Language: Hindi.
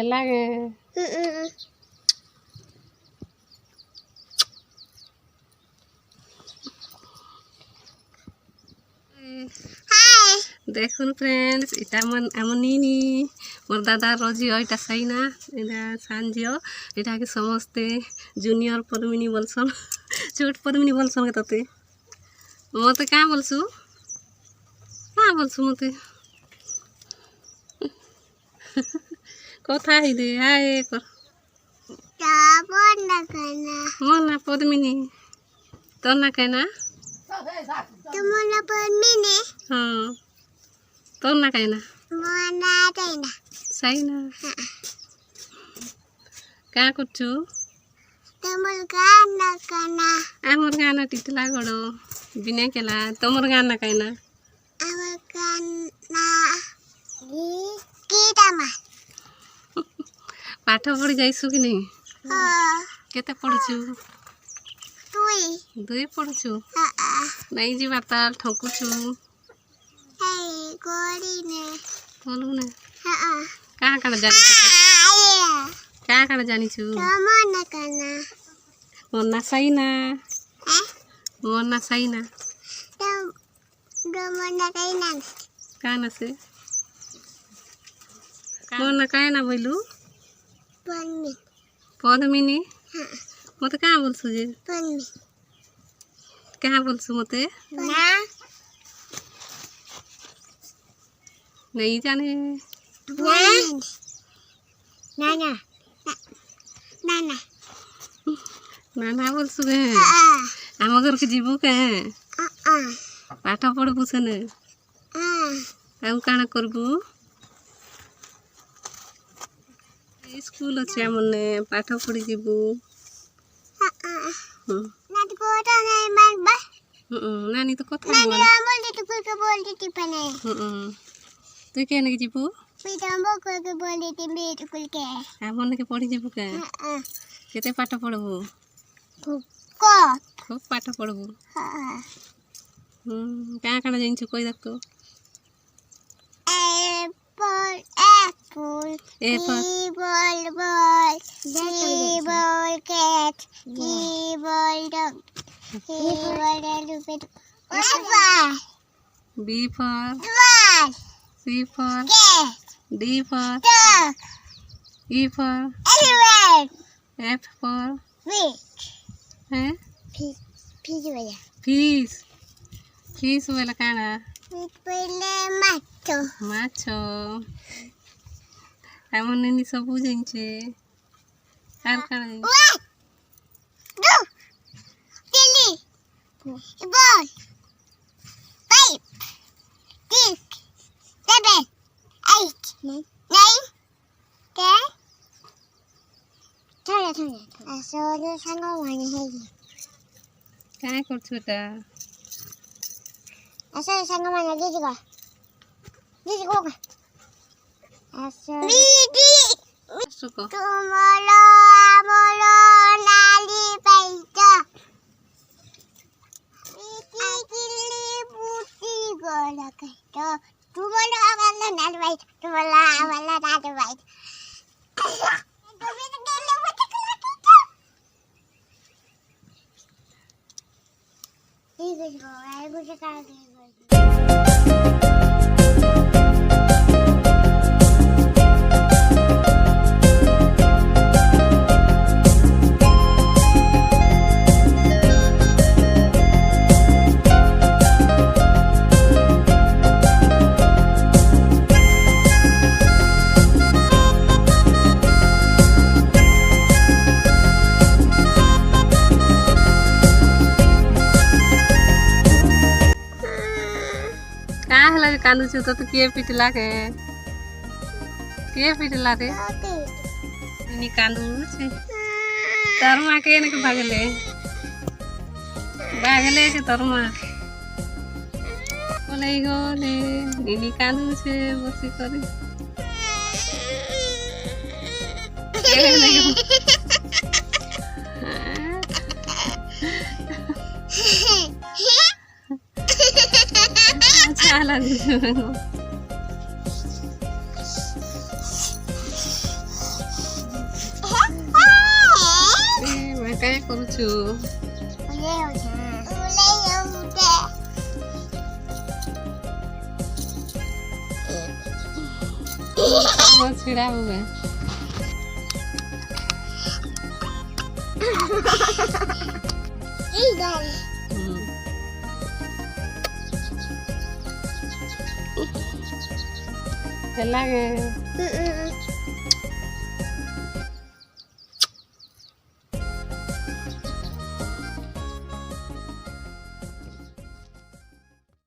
ఎలాగే দেখুন ফ্রেন্ডস এটা আমার নিনি মোর দাদা রোজি এটা সাইনা এটা সানজিও এটাকে সমস্তে জুনিয়র পদ্মিনী বলছন ছোট পদ্মিনী বলছন তাতে মতে কাঁ বলছু মতে কথা দে হায় কর মোর না পদ্মিনী তোর না কেনা हाँ तो ना कहना सही ना क्या कुछ आमर गाना टिटला गड़ो बिना केला तमर गाना कहना पाठ पढ़ी जाइसु कि नहीं केते पढ़ुछु दुई पढ़ुछु नहीं जी बात ठकुछु बोलू ना कहाँ कहाँ जानी कहाँ कहाँ जानी छु मोना सही ना कहाँ ना से मोना कहे ना बोलू पद्मिनी मत कहाँ बोलसु जे कहाँ बोलसु मते नहीं जाने नाना बोलसु के आम घर के जीवु के पाठ पढ़बू से ने आउ काना करबू स्कूल अच्छे मने पाठ पढ़ी जीवु नानी तो कथा तु केने जीवु मन के पढ़ी जीवु के केते पाठ पढ़बू खूब पाठ पढ़बू क्या काना जानिछु कोई देख तो apple ball C ball cat D ball dog E ball elephant B for C for cat D for dog E for elephant F for fish fish वाला काना माछो एमन नहीं सब जानिछे आर काना बॉल पाइप टिक 7 8 9 10 थोड़ा असोरे संग माने है काय करछु ता असोरे संग माने दीजिगा दीदी सुको तुम्हारा मोरो नाली पैसा दीदी किली बूटी गोला कहतो तुम्हारा वाला नाली पैसा तुम्हारा वाला नाली पैसा तुम्हें तो गेले मत कला कहतो ठीक है आई मुझे कर दे कांदू तो किए पिटला के रे नी कांदू छे तरमा के ने भागले के तरमा बोले गले नी कांदू छे बसी करे क्या लागू मैं क्या करू छु छिड़ा हुआ लगे